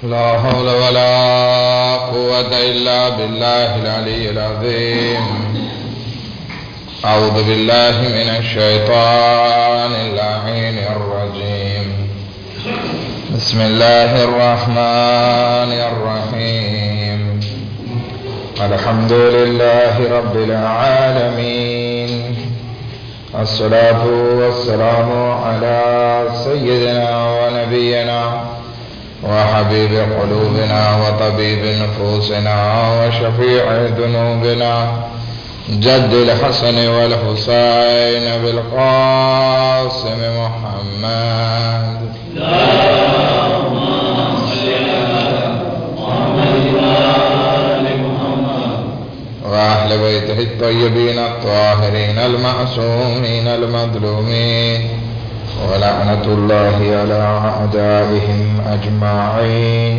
لا حول ولا قوة إلا بالله العلي العظيم. أعوذ بالله من الشيطان اللعين الرجيم. بسم الله الرحمن الرحيم. الحمد لله رب العالمين، الصلاة والسلام على سيدنا ونبينا وحبيب قلوبنا وطبيب نفوسنا وشفيع ذنوبنا جد الحسن والحسين بالقاسم محمد. اللهم صل على محمد وآل محمد وأهل بيته الطيبين الطاهرين المعصومين المظلومين، ولعنة الله على أعدائهم أجمعين.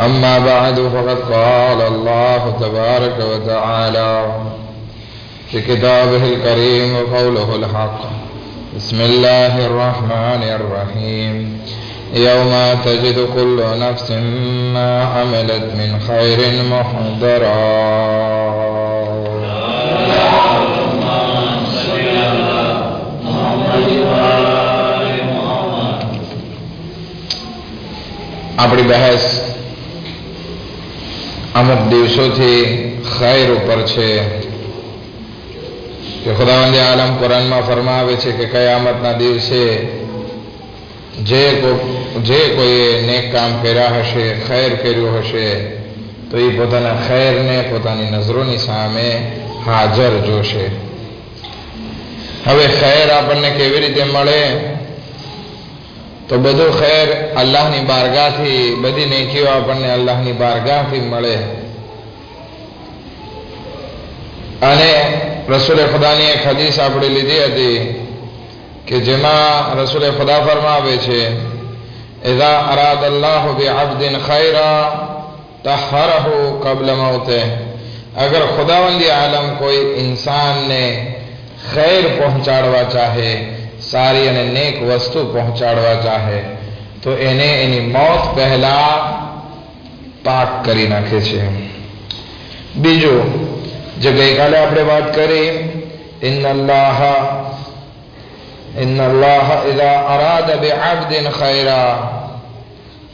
أما بعد، فقد قال الله تبارك وتعالى في كتابه الكريم وقوله الحق. بسم الله الرحمن الرحيم. يوم تجد كل نفس ما عملت من خير محضرا. આપણી બહેસ અમુક દિવસોથી ખૈર ઉપર છે કે ખુદાવંદ આલમ કુરાનમાં ફરમાવે છે કે કયામતના દિવસે જે કોઈએ નેક કામ કર્યા હશે, ખૈર કર્યું હશે, તો એ પોતાના ખૈરને પોતાની નજરોની સામે હાજર જોશે. હવે ખૈર આપણને કેવી રીતે મળે? તો બધું ખૈર અલ્લાહની બારગાહથી, બધી નેકીઓ આપણને અલ્લાહની બારગાહથી મળે. અને રસૂલે ખુદાની એક હદીસ આપણે લીધી હતી કે જેમાં રસૂલે ખુદા ફરમાવે છે, ઇઝા અરાદ અલ્લાહુ બિઅબ્દિન ખૈરા તહરહુ કબલ મૌતે. અગર ખુદાવંદી આલમ કોઈ ઇન્સાનને ખૈર પહોંચાડવા ચાહે, સારી અને નેક વસ્તુ પહોંચાડવા ચાહે, તો એને એની મોત પહેલા પાક કરી નાખે છે. બીજું, જે ગઈકાલે આપણે વાત કરી, ઇન્નલ્લાહ ઇઝા અરાદ બિઅબ્દિન ખૈરા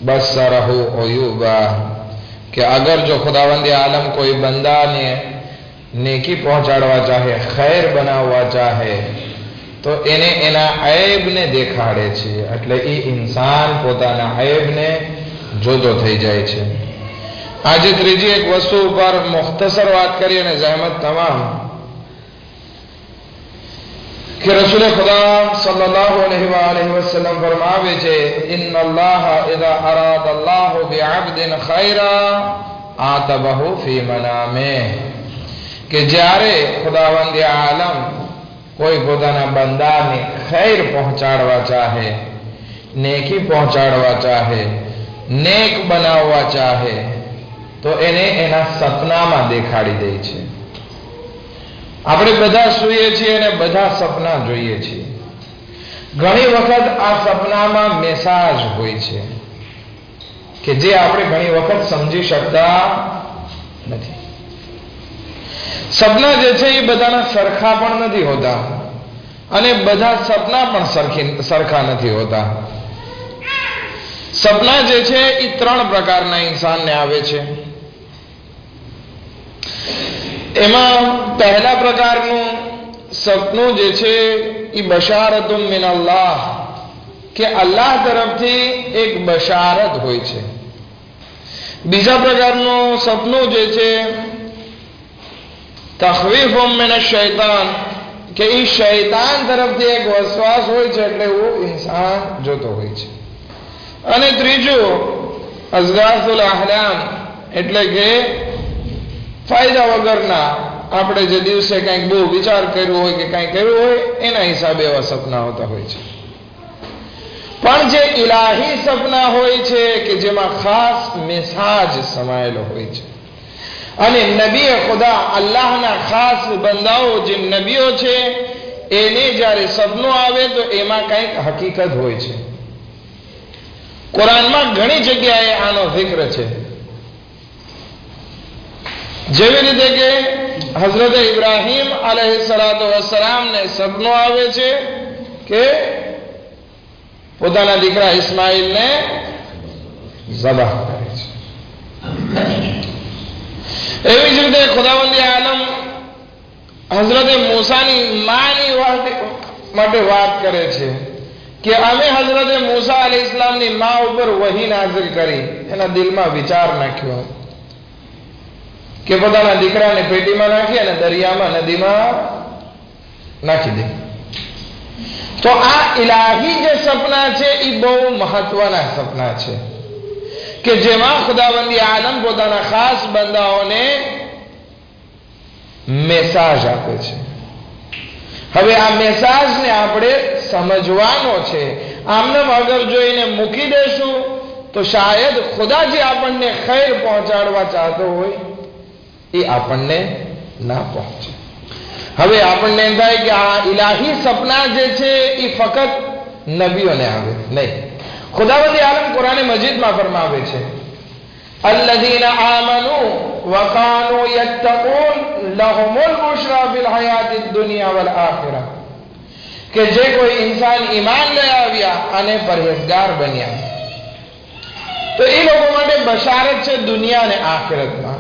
બસ્સરહુ ઉયુબા, કે અગર જો ખુદાવંદ આલમ કોઈ બંદાને નેકી પહોંચાડવા ચાહે, ખૈર બનાવવા ચાહે, તો એને એના ઐબને દેખાડે છે. એટલે એ ઇન્સાન પોતાના ઐબને જોતો થઈ જાય છે. આજે ત્રીજી એક વસ્તુ ઉપર મુખ્તસર વાત કરી અને જહેમત તમામ કે રસૂલ ખુદા સલ્લલ્લાહુ અલૈહિ વસલ્લમ ફરમાવે છે, ઇન્નલ્લાહ ઇઝા અરાદ અલ્લાહુ બિઅબ્દિન ખૈરા આતબહુ ફી મનામિહ, કે જ્યારે ખુદાવંદ આલમ કોઈ પોતાના બંદાને ખૈર પહોંચાડવા ચાહે, નેકી પહોંચાડવા ચાહે, નેક બનાવવા ચાહે, તો એને એના સપનામાં દેખાડી દે છે. આપણે બધા સૂઈએ છીએ અને બધા સપના જોઈએ છીએ. ઘણી વખત આ સપનામાં મેસાજ હોય છે કે જે આપણે ઘણી વખત સમજી શકતા નથી. સપના જે છે એ બધાના સરખા પણ નથી હોતા અને બધા સપના પણ સરખા નથી હોતા. સપના જે છે એ ત્રણ પ્રકારના ઇન્સાનને આવે છે. એમાં પહેલા પ્રકારનું સપનું જે છે એ બશારતુન મિન અલ્લાહ, કે અલ્લાહ તરફથી એક બશારત હોય છે. બીજા પ્રકારનું સપનું જે છે તખવીફુમ મિન અશ-શૈતાન, કે એ શૈતાન તરફથી એક વસવાસ હોય છે, એટલે वो ઇન્સાન જોતો હોય છે. અને ત્રીજું અઝગાસુલ અહલામ, એટલે કે ફાયદા વગરના, આપણે જે દિવસે કંઈક બહુ વિચાર કર્યો હોય કે કંઈક કર્યું હોય એના હિસાબે એવા સપના હોતા હોય છે. પણ જે ઇલાહી સપના હોય છે કે જેમાં ખાસ મેસાજ સમાયેલો હોય છે, અને નબી ખુદા અલ્લાહના ખાસ બંદાઓ જે નબીઓ છે એને જ્યારે સપનું આવે તો એમાં કંઈક હકીકત હોય છે. કુરાનમાં ઘણી જગ્યાએ આનો જિક્ર છે. જેવી રીતે કે હઝરત ઇબ્રાહીમ અલૈહિસ્સલાતુ વસ્સલામને સપનું આવે છે કે પોતાના દીકરા ઇસ્માઇલને ઝબહ કરે છે. એવી જ રીતે ખુદાવંદી આલમ હઝરત મૂસાની માની માટે વાત કરે છે કે અમે હઝરત મૂસા અલૈહિસ્સલામની મા ઉપર વહી નાઝિલ કરી. એના દિલમાં વિચાર નાખ્યો કે પોતાના દીકરાને પેટીમાં નાખી અને દરિયામાં નદીમાં નાખી દે. તો આ ઇલાહી જે સપના છે એ બહુ મહત્વના સપના છે કે જેમાં ખુદાવંદી આલમ પોતાના ખાસ બંદાઓને મેસાજ આપે છે. હવે આ મેસાજને આપણે સમજવાનો છે. આમને અગર જોઈને મૂકી દેશું તો શાયદ ખુદા જે આપણને ખૈર પહોંચાડવા ચાહતો હોય એ આપણને ના પહોંચે. હવે આપણને એમ થાય કે આ ઇલાહી સપના જે છે એ ફક્ત નબીઓને આવે નહીં. ખુદાવંદી આલમ કુરાન મજીદમાં ફરમાવે છે અલ્લઝીના આમનુ વકાનુ યત્તકૂન લહુમુલ બુશરા ફિલ હયાતિદ દુનિયા વલ આખિરા, કે જે કોઈ ઇન્સાન ઈમાન લઈ આવ્યા અને પરહેજગાર બન્યા તો એ લોકો માટે બશારત છે દુનિયા અને આખિરતમાં.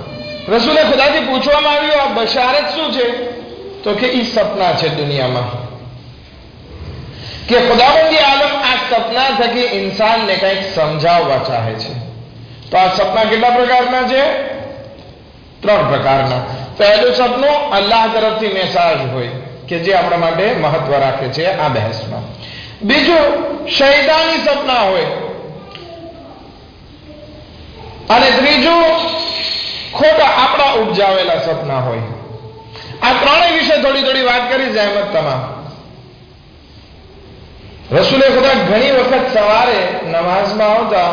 રસૂલે ખુદાથી પૂછવામાં આવ્યું આ બશારત શું છે? તો કે એ સપના છે દુનિયામાં, કે ખુદાવંદી આલમ આ સપના થકી ઇન્સાનને કંઈક સમજાવવા ચાહે છે. તો આ સપના કેટલા પ્રકારના છે? 3 પ્રકારના. પહેલું સપનું અલ્લાહ તરફથી મેસાજ હોય કે જે આપણા માટે મહત્વ રાખે છે આ બહેસમાં. બીજું શૈતાની સપના હોય અને ત્રીજું ખોટા આપણા ઉપજાવેલા સપના હોય. આ ત્રણેય વિશે થોડી વાત કરી જહેમત તમામ. રસૂલે ખુદા ઘણી વખત સવારે નમાઝમાં આવતા,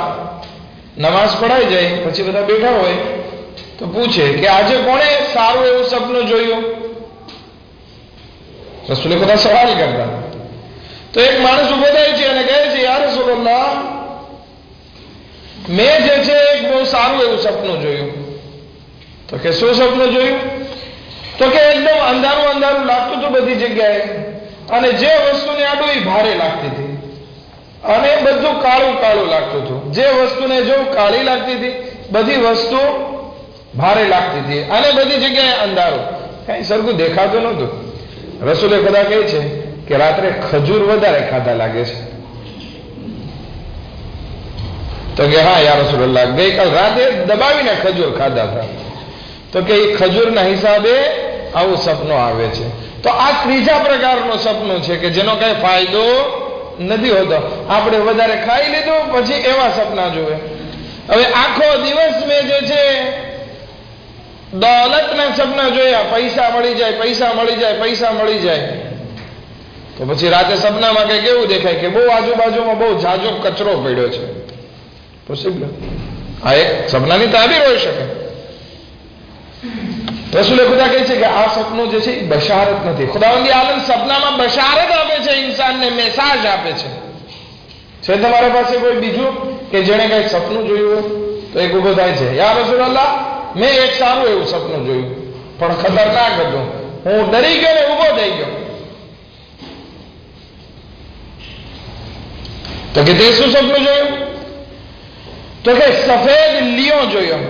નમાઝ પઢાઈ જાય પછી બધા બેઠા હોય તો પૂછે કે આજે કોણે સારું એવું સપનું જોયું? રસૂલે ખુદા સવાલ કરતા. તો એક માણસ ઉભો થાય છે અને કહે છે યા રસૂલલ્લાહ, મેં જે છે એક બહુ સારું એવું સપનું જોયું. તો કે શું સપનું જોયું? તો કે એકદમ અંધારું અંધારું લાગતું હતું બધી જગ્યાએ અને જે વસ્તુને આડું એ ભારે લાગતી હતી અને બધું કાળું કાળું લાગતું હતું. જે વસ્તુને જો કાળી લાગતી હતી બધી વસ્તુ ભારે લાગતી હતી અને બધી જગ્યાએ અંધારું, કઈ સરખું દેખાતું નહોતું. રસૂલે ખુદા કહે છે કે રાત્રે ખજૂર વધારે ખાધા લાગે છે. તો કે હા યા રસૂલલ્લાહ, ગઈકાલ રાતે દબાવીને ખજૂર ખાધા હતા. તો કે એ ખજૂરના હિસાબે આવું સપનું આવે છે. તો આ ત્રીજા પ્રકારનું સપનું છે કે જેનો કઈ ફાયદો નથી હોતો. આપણે વધારે ખાઈ લીધું પછી એવા સપના જોવે. હવે આખો દિવસ મેં જે છે દોલતના સપના જોયા, પૈસા મળી જાય, પૈસા મળી જાય, પૈસા મળી જાય. તો પછી રાતે સપનામાં કઈ કેવું દેખાય કે બહુ આજુબાજુમાં બહુ જાજો કચરો પડ્યો છે. પોસિબલ. આ એક સપનાની તાબીર હોઈ શકે. રસૂલે ખુદા કહે છે કે આ સપનું જે છે એ બશારત નથી. ખુદાવંદી આલમ સપનામાં બશારત આપે છે, ઇન્સાનને મેસાજ આપે છે. છે તમારા પાસે કોઈ બીજું કે જેણે કંઈક સપનું જોયું હોય? તો એક ઉભો થાય છે યા રસૂલલ્લાહ, મેં એક સારું એવું સપનું જોયું પણ ખતરનાક હતું. હું ડરી ગયો ને ઉભો થઈ ગયો. તો કે તે શું સપનું જોયું? તો કે સફેદ લીઓ જોયો.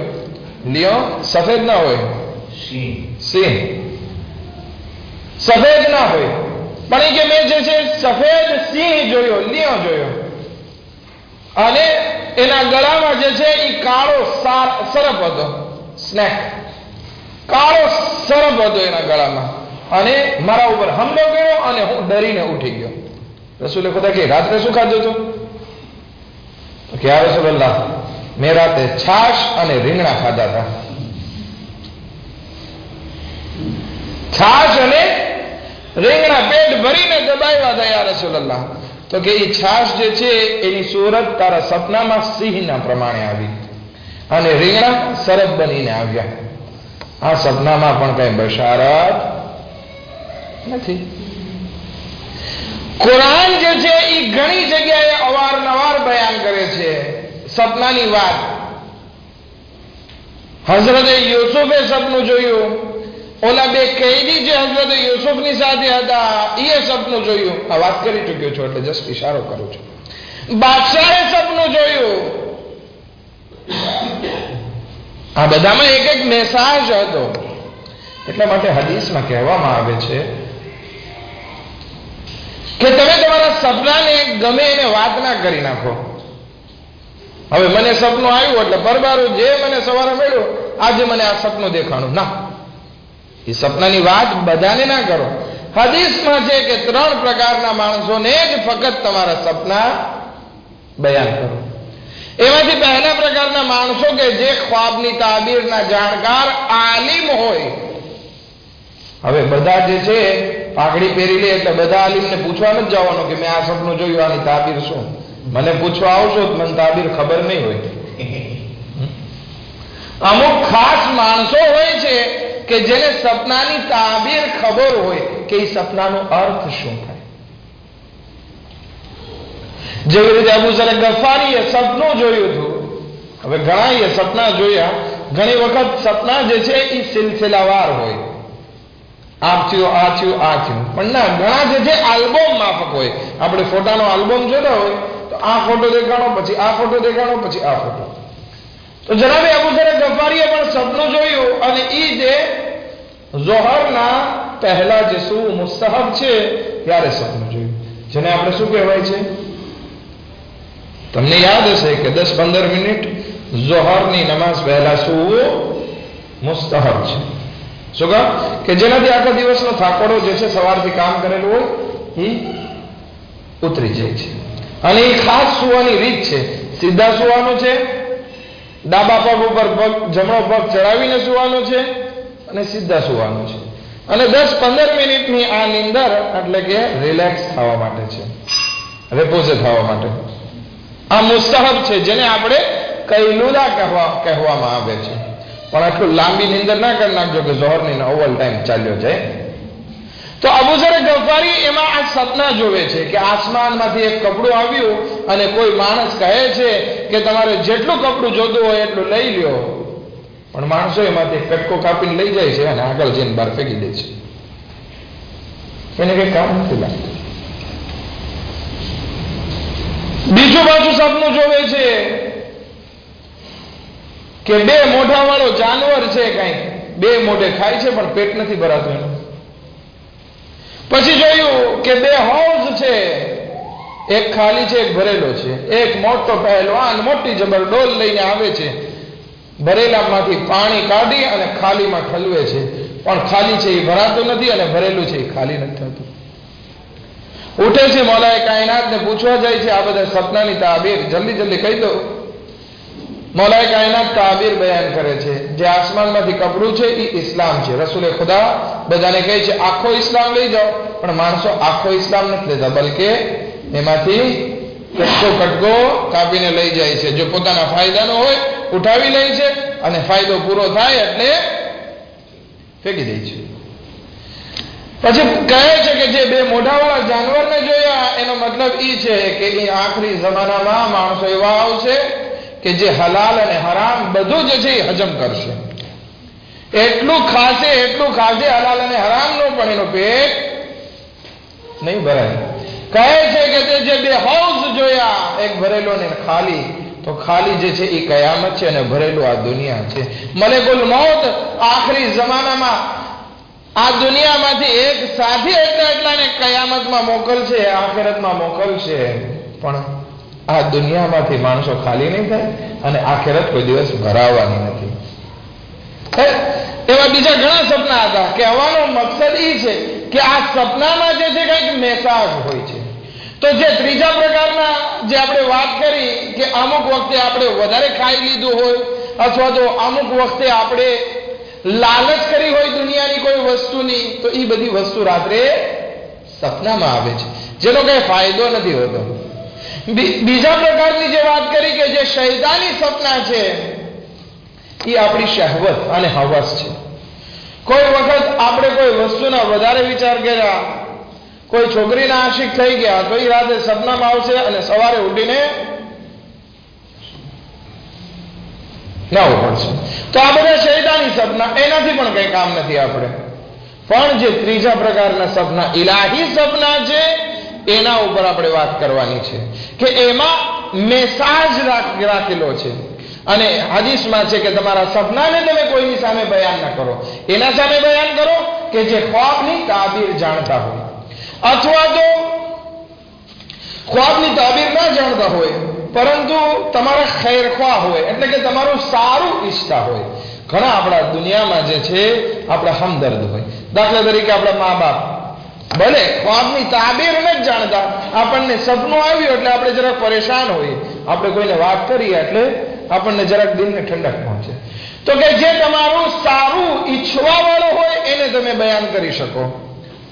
લીઓ સફેદ ના હોય, સિંહ સફેદ ના હોય, પણ એ કે મેં જે છે સફેદ સિંહ જોયો, લીઓ જોયો અને એના ગળામાં જે છે એ કાળો સરપ હતો, સ્નેક, કાળો સરપ હતો એના ગળામાં અને મારા ઉપર હુમલો કર્યો અને હું ડરીને ઉઠી ગયો. રસૂલે ખુદા કે રાત્રે શું ખાધું હતું? તો કે યા રસૂલલ્લાહ, મેં રાતે છાશ અને રીંગણા ખાધા હતા. છાશ અને રીંગણા પેટ ભરીને દબાવ્યા હતા યા રસૂલલ્લાહ. તો કે એ છાશ જે છે એની સુરત તારા સપનામાં સિંહના પ્રમાણે આવી અને રીંગણા સરપ બનીને આવ્યા. આ સપનામાં પણ કઈ બશારત નથી. કુરાન જે છે એ ઘણી જગ્યાએ અવારનવાર બયાન કરે છે સપનાની વાત. હઝરતે યુસુફે સપનું જોયું, ઓલા બે કૈદી જે હઝરતે યુસુફની સાથે હતા એ સપનું જોયું. આ વાત કરી ચૂક્યો છું એટલે જસ્ટ ઇશારો કરું છું. બાદશાહે સપનું જોયું. આ બધામાં એક એક મેસાજ હતો. એટલા માટે હદીસમાં કહેવામાં આવે છે કે તમે તમારા સપનાને ગમે એને વાત ના કરી નાખો. હવે મને સપનું આવ્યું એટલે પરબારું જે મને સવારે મળ્યું આજે મને આ સપનું દેખાણું, ના, એ સપનાની વાત બધાને ના કરો. હદીસમાં છે કે 3 પ્રકારના માણસોને જ ફક્ત તમારા સપના બયાન કરો. એમાંથી પહેલા પ્રકારના માણસો કે જે ખ્વાબની તાબીરના જાણકાર આલિમ હોય. હવે બધા જે છે પાઘડી પહેરી લે એટલે બધા આલિમને પૂછવા નથી જવાનું કે મેં આ સપનું જોયું, આની તાબીર શું. મને પૂછવા આવશો તો મને તાબીર ખબર નહીં હોય. અમુક ખાસ માણસો હોય છે કે જેને સપનાની તાબીર ખબર હોય કે એ સપનાનો અર્થ શું થાય. જેવી રીતે અબુ ઝર ગફારીએ સપનું જોયું હતું. હવે ઘણા સપના જોયા. ઘણી વખત સપના જે છે એ સિલસિલાવાર હોય, આ થયું આ થયું આ થયું, પણ ના, ઘણા જે છે આલ્બમ માફક હોય. આપણે ફોટાનો આલ્બમ જોતા હોય તો આ ફોટો દેખાડો, પછી આ ફોટો દેખાડો, પછી આ ફોટો. તો જનાબે અબુ ઝર ગફારીએ પણ સપનું જોયું અને ઈ જે ઝોહરના પહેલા જે શું મુસ્તહબ છે ત્યારે સપનું જોયું, જેને આપણે શું કહેવાય છે, તમને યાદ હશે કે 10-15 મિનિટ ઝોહરની નમાઝ પહેલા સૂવું મુસ્તહબ છે. શું કામ? કે જેનાથી આખા દિવસનો થાકોડો જે છે સવારથી કામ કરેલું હોય એ ઉતરી જાય છે. અને એ ખાસ સુવાની રીત છે. સીધા સુવાનું છે, ડાબા પગ ઉપર જમણો પગ ચડાવીને સુવાનું છે અને સીધા સુવાનું છે. અને 10-15 મિનિટની આ નીંદર એટલે કે રિલેક્સ થવા માટે છે, રેપોઝે થવા માટે. આ મુસ્તહબ છે, જેને આપણે કૈલુલા કહેવામાં આવે છે. પણ આટલું લાંબી નીંદર ના કરી નાખજો કે ઝોહરની અવ્વલ ટાઈમ ચાલ્યો જાય. તો અબુ ઝર ગફારી એમાં આ સપના જોવે છે કે આસમાનમાંથી એક કપડું આવ્યું અને કોઈ માણસ કહે છે કે તમારે જેટલું કપડું જોતું હોય એટલું લઈ લ્યો. પણ માણસો એમાંથી કટકો કાપીને લઈ જાય છે અને આગળ જઈને બહાર ફેંકી દે છે. એને કઈ કામ નથી લાગતું. બીજું પાછું સપનું જોવે છે કે 2 મોઢાવાળો જાનવર છે, કઈક 2 મોઢે ખાય છે પણ પેટ નથી ભરાતું એનું. પછી જોયું કે 2 હૌઝ છે, એક ખાલી છે એક ભરેલો છે. એક મોટો પહેલવાન મોટી જબર ડોલ લઈને આવે છે, ભરેલામાંથી પાણી કાઢી અને ખાલીમાં ઠલવે છે, પણ ખાલી છે એ ભરાતું નથી અને ભરેલું છે એ ખાલી નથી થતું. ઉઠે છે મૌલાએ કાયનાતને પૂછવા જાય છે આ બધા સપનાની તાબીર જલ્દી કહી દો. મૌલાએ કાયનાત તાબીર બયાન કરે છે, જે આસમાનમાંથી કપડું છે એ ઇસ્લામ છે. રસૂલે ખુદા બધાને કહે છે આખો ઇસ્લામ લઈ જાઓ, પણ માણસો આખો ઇસ્લામ નથી લેતા, બલકે એમાંથી કટકો કાપીને લઈ જાય છે. જો પોતાના ફાયદાનો હોય ઉઠાવી લે છે અને ફાયદો પૂરો થાય એટલે ફેંકી દે છે. પછી કહે છે કે જે 2 મોઢાવાળા જાનવરને જોયા એનો મતલબ એ છે કે એ આખરી જમાનામાં માણસો એવા આવશે કે જે હલાલ અને હરામ બધું જે છે એ હજમ કરશે. એટલું ખાશે હલાલ અને હરામનું, પણ એનું પેટ નહીં ભરાય. કહે છે કે તે જે 2 હૌઝ જોયા, એક ભરેલો ને ખાલી, તો ખાલી જે છે એ કયામત છે અને ભરેલું આ દુનિયા છે. મલેકુલ મૌત આખરી જમાનામાં આ દુનિયામાંથી એક સાથી એટલાને કયામતમાં મોકલશે, આખિરતમાં મોકલશે. પણ આ દુનિયામાંથી માણસો ખાલી નહીં થાય અને આખિરત કોઈ દિવસ ભરાવાની નથી. એવા બીજા ઘણા સપના હતા. કહેવાનો મકસદ એ છે કે આ સપનામાં જે છે કંઈક મેસાજ હોય છે. તો જે ત્રીજા પ્રકારના જે આપણે વાત કરી કે અમુક વખતે આપણે વધારે ખાઈ લીધું હોય અથવા તો અમુક વખતે આપણે લાલચ કરી હોય દુનિયાની કોઈ વસ્તુની, તો એ બધી વસ્તુ રાત્રે સપનામાં આવે છે, જેનો કઈ ફાયદો નથી હોતો. બીજા પ્રકારની જે વાત કરી કે જે શૈતાની સપના છે એ આપણી શહવત અને હવસ છે. કોઈ વખત આપણે કોઈ વસ્તુના વધારે વિચાર કર્યા, કોઈ છોકરીના આશિક થઈ ગયા, તો એ રાતે સપનામાં આવશે અને સવારે ઉઠીને લાવવું પડશે. તો આ બધા શૈતાની સપના, એનાથી પણ કંઈ કામ નથી આપણે. પણ જે ત્રીજા પ્રકારના સપના, ઇલાહી સપના છે, એના ઉપર આપણે વાત કરવાની છે કે એમાં મેસાજ રાખેલો છે. અને હદીસમાં છે કે તમારા સપનાને તમે કોઈની સામે બયાન ન કરો. એના સામે બયાન કરો કે જે ખ્વાબની તાબીર જાણતા હોય, અથવા તો ખ્વાબની તાબીર ના જાણતા હોય પરંતુ તમારા ખૈરખ્વાહ હોય, એટલે કે તમારું સારું ઈચ્છતા હોય. ઘણા આપણા દુનિયામાં જે છે આપણા હમદર્દ હોય. દાખલા તરીકે આપણા મા બાપ ભલે ખ્વાબની તાબીર ન જાણતા, આપણને સપનું આવ્યું એટલે આપણે જરાક પરેશાન હોઈએ, આપણે કોઈને વાત કરીએ એટલે આપણને જરાક દિલને ઠંડક પહોંચે. તો કે જે તમારું સારું ઈચ્છવા વાળો હોય એને તમે બયાન કરી શકો.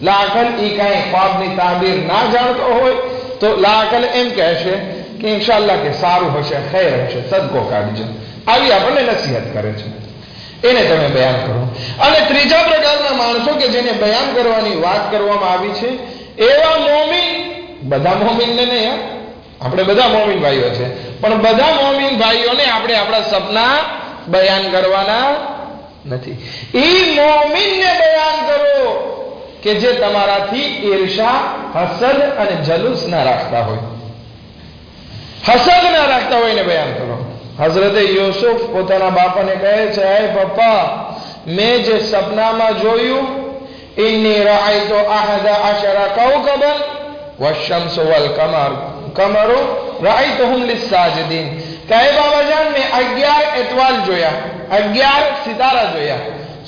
લાખલ ઈ કાંઈ ખ્વાબની તાબીર ના જાણતો હોય તો લાખલ એમ કહેશે કે ઇન્શાઅલ્લાહ કે સારું હશે, ખૈર હશે, સદકો કાઢજો. આવી આપણને નસીહત કરે છે, એને તમે બયાન કરો. અને ત્રીજા પ્રકારના માણસો કે જેને બયાન કરવાની વાત કરવામાં આવી છે, એવા મોમીન, બધા મોમીનને નહીં, આપણે બધા મોમીન ભાઈઓ છે, પણ બધા મોમીન ભાઈઓને આપણે આપણા સપના બયાન કરવાના નથી. ઈ મોમીનને બયાન કરો કે જે તમારાથી ઈર્ષા, હસદ અને જલુસ ના રાખતા હોય. હસદ ના રાખતા હોય એને બયાન કરો. હઝરત યુસુફ પોતાના બાપાને કહે છે, હે પપ્પા, મેં જે સપનામાં જોયું, ઇન્ની રઆયતુ અહદા અશરા કૌકબન વશ-શમ્સ વલ-કમરુ રઆયતુહુમ લિસ-સાજિદીન. કહે બાબાજાન, મેં 11 એતવાલ જોયા, 11 સિતારા જોયા,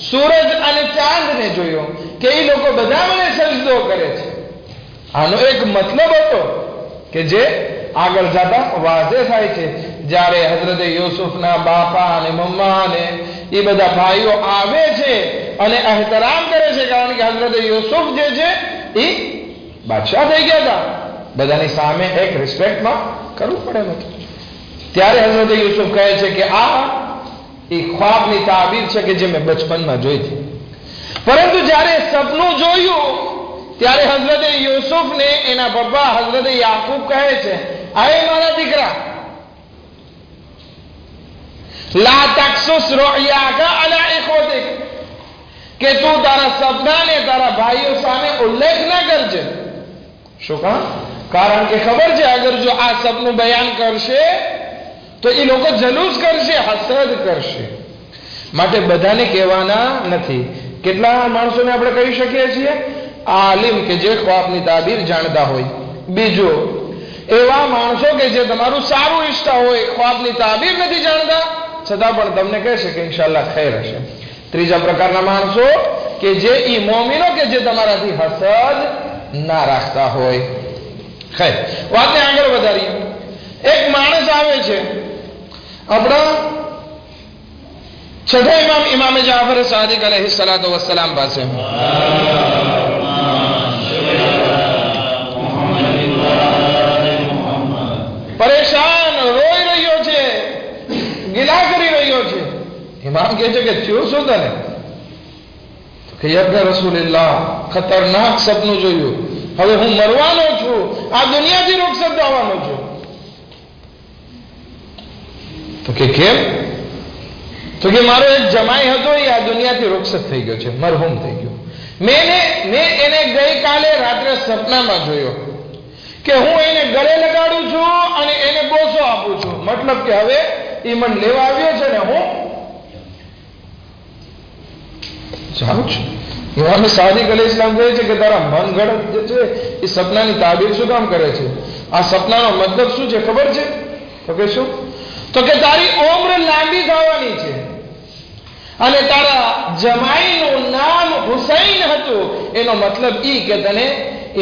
સૂરજ અને ચાંદને જોયો કે એ લોકો બધા મને સજદો કરે છે. આનો એક મતલબ હતો કે જે આગળ જતા વાઝે થાય છે. જ્યારે હઝરત યુસુફના બાપા અને મમ્મા અને એ બધા ભાઈઓ આવે છે અને એહતરામ કરે છે, કારણ કે હઝરત યુસુફ જે છે એ બાદશાહ થઈ ગયા હતા, બધાની સામે એક રિસ્પેક્ટમાં કરવું પડે નથી. ત્યારે હઝરત યુસુફ કહે છે કે આ એ ખ્વાબની તાબીર છે કે જે મેં બચપનમાં જોઈ હતી. પરંતુ જ્યારે સપનું જોયું ત્યારે હઝરત યુસુફને એના પપ્પા હઝરત યાકૂબ કહે છે, આય મારા દીકરા, લા તકસુસ રૂયાકા અલા ઇખવતિક, કે તું તારા સપનાને તારા ભાઈઓ સામે ઉલ્લેખ ના કરજે. શું કામ? કારણ કે ખબર છે અગર જો આ સપનું બયાન કરશે તો એ લોકો જલુસ કરશે, હસદ કરશે. માટે બધાને કહેવાના નથી. કેટલા માણસોને આપણે કહી શકીએ છીએ? આલિમ કે જે ખ્વાબની તાબીર જાણતા હોય. બીજો એવા માણસો કે જે તમારું સારું ઈચ્છતા હોય, ખ્વાબની તાબીર નથી જાણતા છતાં પણ તમને કહેશે કે ઇન્શાઅલ્લાહ ખૈર હશે. ત્રીજા પ્રકારના માણસો કે જે ઈ મોમિનો કે જે તમારાથી હસદ ના રાખતા હોય. ખૈર, વાતને આગળ વધારીએ. એક માણસ આવે છે આપણા છઠ્ઠા ઇમામ ઇમામે જાફર સાદિક અલૈહિસ્સલાતુ વસ્સલામ પાસે. પરેશાન, રોઈ રહ્યો છે, ગિલા કરી રહ્યો છે. ઇમામ કહે છે કે થયું શું તને? કે યબ્ન રસૂલલ્લાહ, ખતરનાક સપનું જોયું, હવે હું મરવાનો છું, આ દુનિયાથી રૂખસત થવાનો છું. તો કે કેમ? તો કે મારો એક જમાઈ હતો, એ આ દુનિયાથી રૂખસત થઈ ગયો છે, મરહૂમ થઈ ગયો. મેં એને ગઈકાલે રાત્રે સપનામાં જોયો કે હું એને ગળે લગાડું છું અને એને બોસો આપું છું. મતલબ કે હવે એ મને લેવા આવ્યો છે ને હું જાઉં છું. ઇમામ સાદિક અલૈહિસ્સલામ કહે છે કે તારા મન ગળત જે છે એ સપનાની તાબીર શું કામ કરે છે? આ સપનાનો મતલબ શું છે ખબર છે? તો કે શું? તો કે તારી ઉંમર લાંબી થવાની છે અને તારા જમાઈનું નામ હુસૈન હતું. એનો મતલબ ઈ કે તને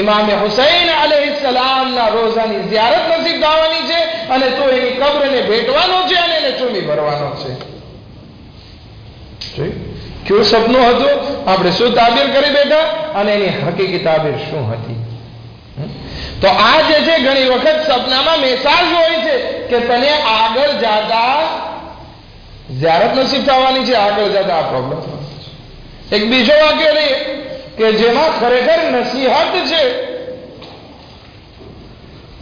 ઇમામે હુસૈન અલૈહિસ્સલામના રોઝાની ઝિયારત નસીબ થવાની છે અને તું એની કબ્રને ભેટવાનો છે અને એને ચૂમી ભરવાનો છે. કેવું સપનું હતું? આપણે શું તાબીર કરી બેઠા અને એની હકીકી તાબીર શું હતી? તો આ જે છે ઘણી વખત સપનામાં મેસાજ હોય છે કે તને આગળ જતા ઝિયારત નસીબ થવાની છે, આગળ જતા આ પ્રોબ્લેમ થવાનો છે. એક બીજો વાક્ય લઈએ કે જેમાં ખરેખર નસીહત છે.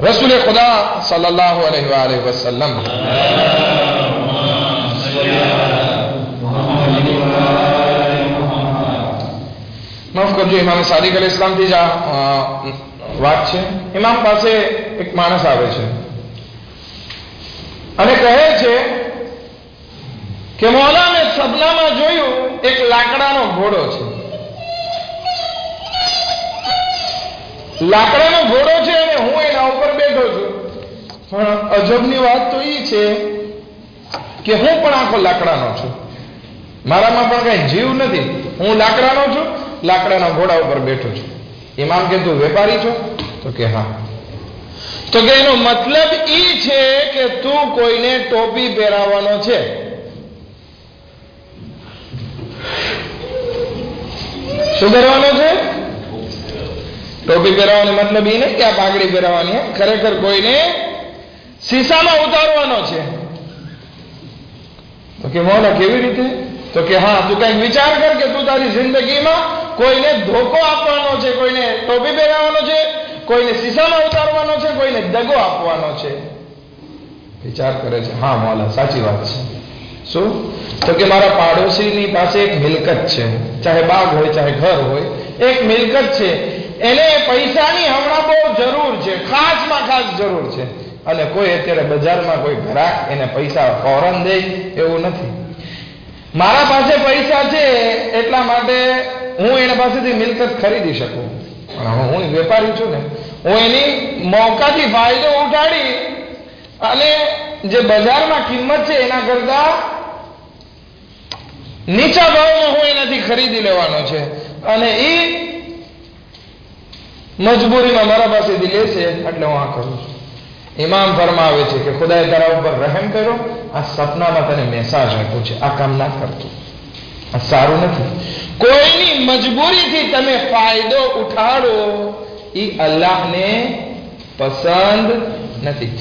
રસૂલ ખુદા સલ્લલ્લાહુ અલૈહિ વસલ્લમ માફ કરજો, ઇમામ સાદિક અલ ઇસ્લામથી જ આ વાત છે. ઇમામ પાસે એક માણસ આવે છે અને કહે છે કે મૌલા, મેં સપનામાં જોયું એક લાકડાનો ઘોડો છે. લાકડાનો ઘોડો છે અને હું એના ઉપર બેઠો છું. પણ અજબની વાત તો એ છે કે હું પણ આખો લાકડાનો છું. મારામાં પણ કઈ જીવ નથી. હું લાકડાનો છું, લાકડાના ઘોડા ઉપર બેઠો છું. ઇમામ કે તું વેપારી છો? તો કે હા. તો કે એનો મતલબ એ છે કે તું કોઈને ટોપી પહેરાવવાનો છે. શું કરવાનો છે? ટોપી પહેરાવવાનો મતલબ એ નહીં કે આ પાઘડી પહેરાવવાની. ખરેખર કોઈને શીશામાં ઉતારવાનો છે. તો કે મૌલા કેવી રીતે? તો કે હા, તું કઈક વિચાર કર કે તું તારી જિંદગીમાં કોઈને ધોકો આપવાનો છે, કોઈને ટોપી પહેરાવવાનો છે, કોઈને શીશામાં ઉતારવાનો છે, કોઈને દગો આપવાનો છે. વિચાર કરે છે. હા મૌલા, સાચી વાત છે. શું? તો કે મારા પાડોશીની પાસે એક મિલકત છે, ચાહે બાગ હોય ચાહે ઘર હોય, એક મિલકત છે. એને પૈસાની હમણાં બહુ જરૂર છે, ખાસમાં ખાસ જરૂર છે. અને કોઈ અત્યારે બજારમાં કોઈ ગ્રાહક એને પૈસા ફોરન દે એવું નથી. મારા પાસે પૈસા છે એટલા માટે હું એના પાસેથી મિલકત ખરીદી શકું. પણ હું વેપારી છું ને, હું એની મોકાથી ફાયદો ઉઠાડી અને જે બજારમાં કિંમત છે એના કરતા નીચા ભાવમાં હું એનાથી ખરીદી લેવાનો છે. અને એ મજબૂરીમાં મારા પાસેથી લેશે એટલે હું આ કરું છું. ઇમામ ફરમાવે છે કે ખુદાએ તારા ઉપર રહેમ કર્યો, આ સપનામાં તને મેસેજ આપ્યો છે, આ કામ ના કરતો, આ સારું નથી. કોઈની મજબૂરીથી તમે ફાયદો ઉઠાડો એ અલ્લાહને પસંદ નથી.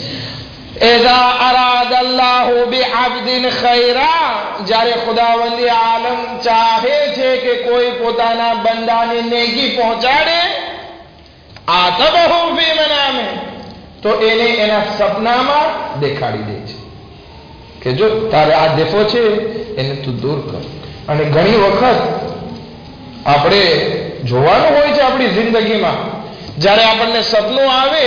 એઝા અરાદ અલ્લાહુ બિઅબ્દિન ખૈરા, જ્યારે ખુદાવંદી આલમ ચાહે છે કે કોઈ પોતાના બંદાને નેકી પહોંચાડે, આતબહુ ફી મનામે, તો એને એના સપનામાં દેખાડી દે છે કે જો તારે આ દેફો છે એને તું દૂર કર. અને ઘણી વખત આપણે જોવાનું હોય છે આપણી જિંદગીમાં, જ્યારે આપણને સપનું આવે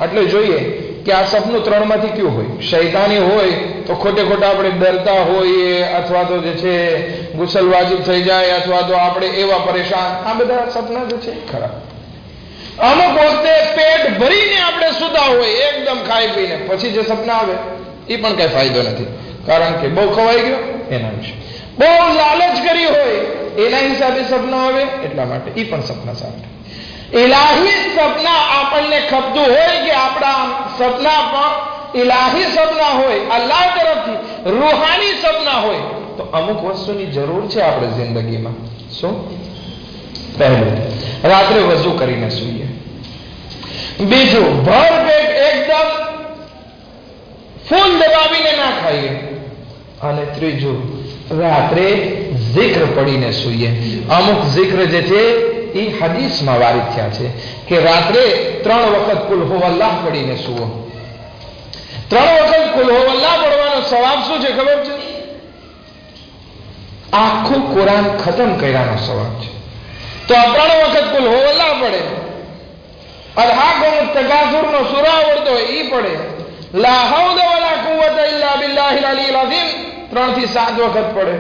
એટલે જોઈએ કે આ સપનું ત્રણમાંથી કયું હોય. શૈતાની હોય તો ખોટે ખોટા આપણે ડરતા હોઈએ, અથવા તો જે છે ગુસલ વાજિબ થઈ જાય, અથવા તો આપણે એવા પરેશાન, આ બધા સપના જે છે ખરાબ. અમુક વખતે પેટ ભરીને આપણે સુતા હોય એકદમ ખાઈ પીને, પછી જે સપના આવે એ પણ કઈ ફાયદો નથી, કારણ કે બહુ ખવાઈ ગયો એના વિશે. બહુ લાલચ કરી હોય એના હિસાબે સપના આવે, એટલા માટે એ પણ સપના સારા. ઇલાહી સપના આપણને ખપતું હોય કે આપણા સપના પણ ઇલાહી સપના હોય, અલ્લાહ તરફથી રૂહાની સપના હોય, તો અમુક વસ્તુની જરૂર છે આપણે જિંદગીમાં. શું? પહેલું, રાત્રે વઝુ કરીને સૂઈએ. બીજું, ભર પેટ એકદમ ફૂલ દબાવીને ના ખાઈએ. અને ત્રીજું, રાત્રે zikr પડીને સૂઈએ. અમુક zikr જે છે એ હદીસમાં વારિદ થયા છે કે રાત્રે 3 વખત કુલ હુવલ્લાહ પડીને સૂવો. 3 વખત કુલ હુવલ્લાહ પડવાનો સવાબ શું છે ખબર છે? આખું કુરાન ખતમ કર્યાનો સવાબ છે. તો આ 3 વખત કુલ હુવલ્લાહ પડે, અલ્હાકુમુત તકાસુરનો સૂરો આવડતો હોય ઈ પડે, લા હૌલ વલા કુવતા ઇલ્લા બિલ્લાહિલ અલીલ અઝીમ 3 થી 7 વખત પડે,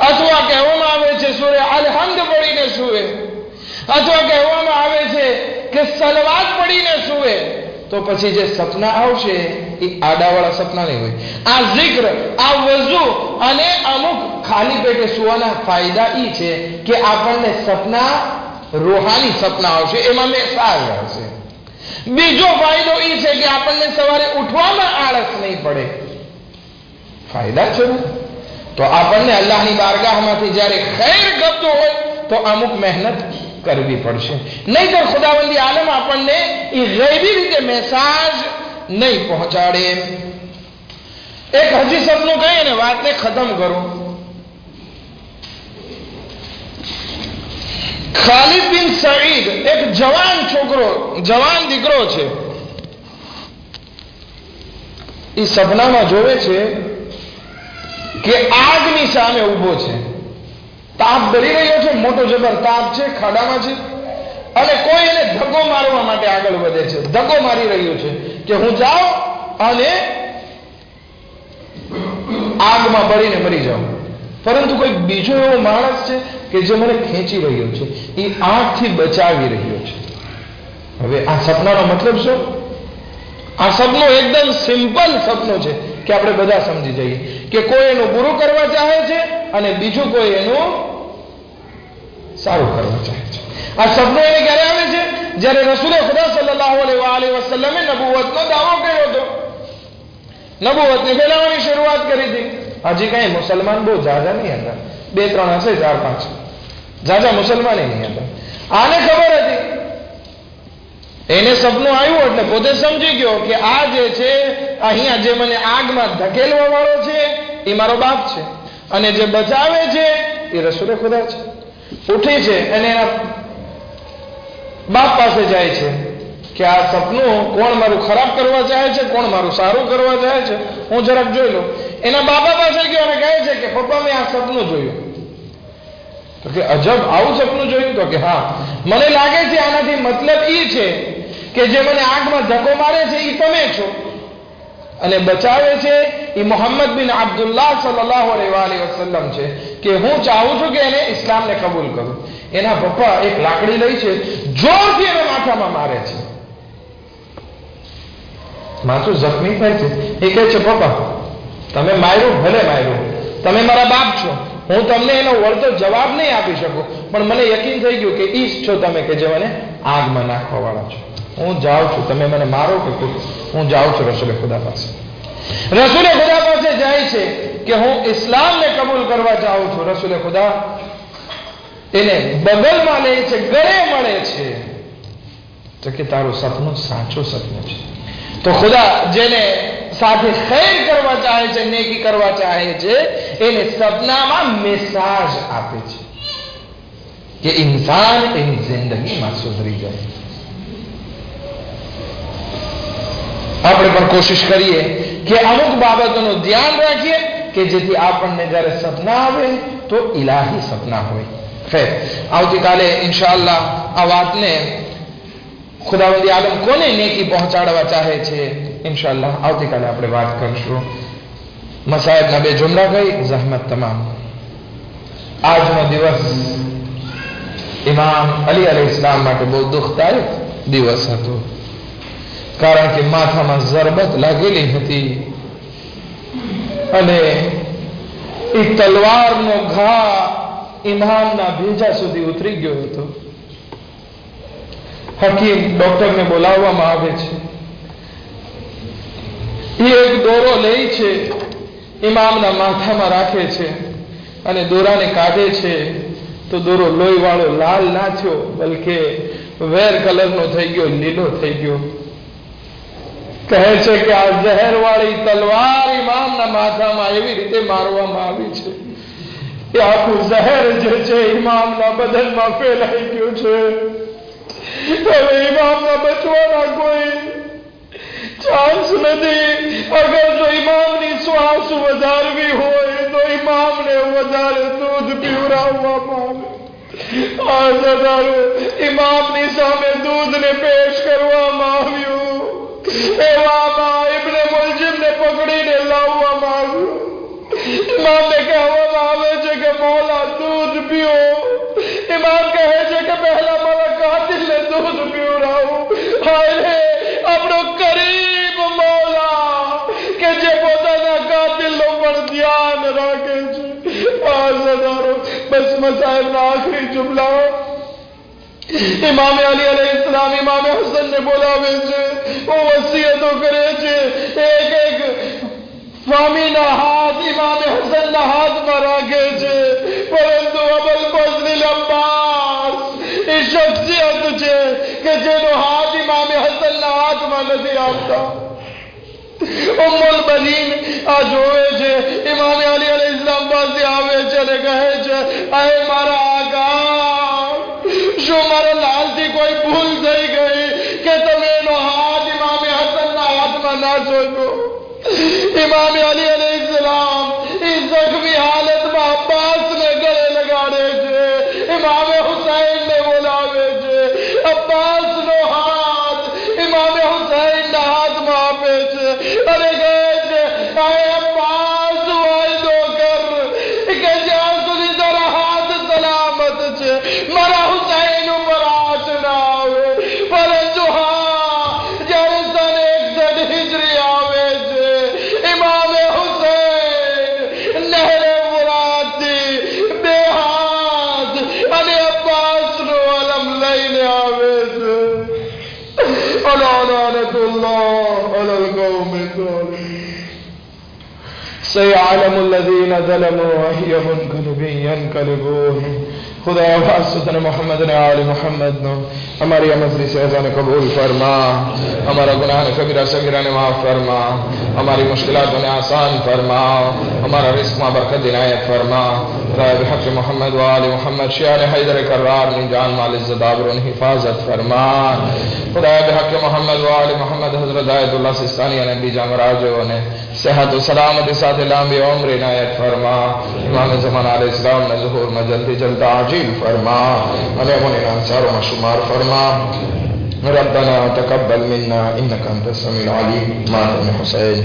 અથવા કહેવામાં આવે છે સૂરે અલ-હમ્દ પડીને સૂવે, અથવા કહેવામાં આવે છે કે સલવાત પડીને સૂવે. તો પછી જે સપના આવશે એ આડાવાળા સપના નહીં હોય. આ zikr, આ વઝુ અને અમુક ખાલી પેટે સુવાના ફાયદા ઈ છે કે આપણને સપના રૂહાની સપના આવશે, એમાં મેસેજ આવશે. બીજો ફાયદો ઈ છે કે આપણને સવારે ઉઠવામાં આળસ નહીં પડે. ફાયદા છે ને? તો આપણને અલ્લાહની બારગાહમાંથી જ્યારે ખૈર ગમતું હોય તો અમુક મહેનત કરવી પડશે, નહીંતર ખુદાવંદી આલમ આપણને એ ગૈબી રીતે મેસેજ નહીં પહોંચાડે. એક હજી સપનું કહી અને વાતને ખતમ કરું. ખાલિદ બિન સઈદ એક જવાન છોકરો, જવાન દીકરો છે. એ સપનામાં જોવે છે કે આગની સામે ઊભો છે તાપ ભરી રહ્યો છે, મોટો જબર તાપ છે, ખાડામાં છે, અને કોઈ એને ધક્કો મારવા માટે આગળ વધે છે, ધક્કો મારી રહ્યું છે કે હું જાઉં અને આગમાં બળીને મરી જાઉં. પરંતુ કોઈ બીજો એવો માણસ છે કે જે મને ખેંચી રહ્યો છે, એ આગથી બચાવી રહ્યો છે. હવે આ સપનાનો મતલબ શું? આ સપનું એકદમ સિમ્પલ સપનું છે કે આપણે બધા સમજી જઈએ કે કોઈ એનું બુરું કરવા ચાહે છે અને બીજું કોઈ એનું સારું કરવા ચાહે છે. આ સપનું એને ક્યારે આવે છે? જ્યારે રસૂલે ખુદા સલ્લલ્લાહુ અલૈહિ વસલ્લમે નબુવતનો દાવો કર્યો હતો, નબુવતને ફેલાવવાની શરૂઆત કરી હતી. હજી કઈ મુસલમાન બહુ જાજા નહીં હતા, 2-3 હશે, 4-5 જાજા મુસલમાન નહીં હતા. આને ખબર હતી, એને સપનું આવ્યું એટલે પોતે સમજી ગયો કે આ જે છે અહીંયા જે મને આગમાં ધકેલવા વાળો છે એ મારો બાપ છે, અને જે બચાવે છે એ રસૂલે ખુદા છે. ઉઠી છે અને એના બાપ પાસે જાય છે કે આ સપનું કોણ મારું ખરાબ કરવા ચાહે છે, કોણ મારું સારું કરવા ચાહે છે, હું જરાક જોઈ લઉં. એના બાપા પાસે ગયો અને કહે છે કે પપ્પા મેં આ સપનું જોયું. તો કે અજબ, આવું સપનું જોયું? તો કે હા, મને લાગે છે આનાથી મતલબ એ છે કે જે મને આગમાં ધક્કો મારે છે એ તમે છો, અને બચાવે છે એ મોહમ્મદ બિન અબ્દુલ્લાહ સલ્લલ્લાહુ અલૈહિ વસલ્લમ છે, કે હું ચાહું છું કે એને ઇસ્લામને કબૂલ કરું. એના પપ્પા એક લાકડી લઈ છે, જોરથી એને માથામાં મારે છે, માથું જખમી થાય છે. એ કહે છે પપ્પા તમે માર્યું, ભલે માર્યું, તમે મારા બાપ છો, હું તમને એનો વળતો જવાબ નહીં આપી શકું, પણ મને યકીન થઈ ગયું કે ઈ જ છો તમે કે જે મને આગમાં નાખવા વાળા છો. હું જાઉં છું, તમે મને મારો કે હું જાઉં છું રસૂલે ખુદા પાસે. રસૂલે ખુદા પાસે જાય છે કે હું ઇસ્લામને કબૂલ કરવા જાઉં છું. રસૂલે ખુદા એને બગલમાં લે છે, ગળે મળે છે, તો કે તારું સપનું સાચું સપનું છે. તો ખુદા જેને સાથે ખૈર કરવા ચાહે છે, નેકી કરવા ચાહે છે, એને સપનામાં મેસાજ આપે છે કે ઇન્સાન એની જિંદગીમાં સુધરી જાય. આપણે પણ કોશિશ કરીએ કે અમુક બાબતોનું ધ્યાન રાખીએ કે જેથી આપણને જ્યારે સપના આવે તો ઇલાહી સપના હોય. ખૈર, આવતીકાલે ઇન્શાઅલ્લાહ આ વાતને ખુદાવંદી આલમ કોને નેકી પહોંચાડવા ચાહે છે, ઇન્શાઅલ્લાહ આવતીકાલે આપણે વાત કરશું. મસાયબના 2 જુમલા ગઈ, zahmat તમામ. આજનો દિવસ ઇમામ અલી અલૈહિસ્સલામ માટે બહુ દુઃખદાયક દિવસ હતો, કારણ કે માથામાં ઝરબત લાગેલી હતી અને એ તલવારનો ઘા ઇમામના ભેજા સુધી ઉતરી ગયો હતો. હકીમ ડોક્ટરને બોલાવવામાં આવે છે. એ એક દોરો લે છે, ઇમામના માથામાં રાખે છે અને દોરાને કાઢે છે તો દોરો લોહી વાળો લાલ ના થયો, બલકે વેર કલરનો થઈ ગયો, લીલો થઈ ગયો. કહે છે કે આ ઝહેરવાળી તલવાર ઇમામના માથામાં એવી રીતે મારવામાં આવી છે કે આખું ઝહેર જે છે ઇમામના બદનમાં ફેલાઈ ગયું છે. હવે ઇમામના બચવાના કોઈ ચાન્સ નથી. અગર જો ઇમામની શ્વાસ વધારવી હોય તો ઇમામને વધારે દૂધ પીવડાવવામાં આવે. ઇમામની સામે દૂધને પેશ કરવામાં આવ્યું. એવામાં ઇબ્ને મુલજિમને પકડીને લાવવામાં આવ્યું. ઇમામને કહેવામાં આવે છે કે મૌલા દૂધ પીઓ. ઇમામ કહે છે કે પહેલા મારા કાતિલને દૂધ પીવડાવું. હાય આપણો કરીબ મૌલા કે જે પોતાના કાતિલનો પણ ધ્યાન રાખે છે. બસ મસાહેબના આખરી જુમલા. ઇમામે અલી અલૈહિસ્સલામ ઇમામે હસનને બોલાવે છે, વસિયતો કરે છે. એક સ્વામીના હાથ ઇમામે હસનના હાથમાં રાખે છે, પરંતુ અબુલ ફઝલ અબ્બાસ એ શખ્સિયત છે કે જેનો હાથ ઇમામે હસનના હાથમાં નથી આવતા. ઉમ્મુલ બનીન આ જોવે છે, ઇમામે અલી અલૈહિસ્સલામ પાસે આવે છે અને કહે છે, અહે મારા આકા, શું મારા લાલથી કોઈ ભૂલ થઈ ગઈ કે તમે એનો હાથ ઇમામે હસનના હાથમાં ના સોંપ્યો? ઇમામે અલી અલૈહિસ્સલામ એ જખ્મી હાલતમાં અબ્બાસને ગળે લગાડે अरे आए अब्बास वायदो कर कि ज्यां तुझी जरा हाथ सलामत छे मारा हुसैन पर आचना आवे पर जुहा जरे सन 61 हिजरी आवे छे इमाम हुसैन नहरे मुरादी बेहाथ अने अब्बास नो अलम लईने आवे छे अला लानतुल्लाह अलल कौमि ज़ालिमीन सयअलमुल्लज़ीना ज़लमू अय्य मुनक़लिबिन यनक़लिबून खुदा वास्ते मोहम्मद ने आले मोहम्मद नो हमारी मजलिस अज़ान कबूल फरमा हमारा गुनाह कबीरा सगीरा ने माफ फरमा हमारी मुश्किलात ने आसान फरमा हमारा रिस्क में बरकत इनायत फरमा बिहक़ मोहम्मद व आले मोहम्मद शियार हैदर कर्रार ने जान माल इज़्ज़त आबरू ने हिफाजत फरमा खुदा बिहक़ मोहम्मद व आले मोहम्मद हज़रत आयतुल्लाह सिस्तानी ने भी जामराजो ने सेहत व सलामती साथ लंबी उम्र इनायत फरमा इमाम ज़माना अलैहि सलाम ने ज़ुहूर में जल्दी जल्द आजिल फरमा अने मुने अंसार में शुमार फरमा रब्बना तक़ब्बल मिन्ना इन्नका अंतस समीउल अलीम मातम हुसैन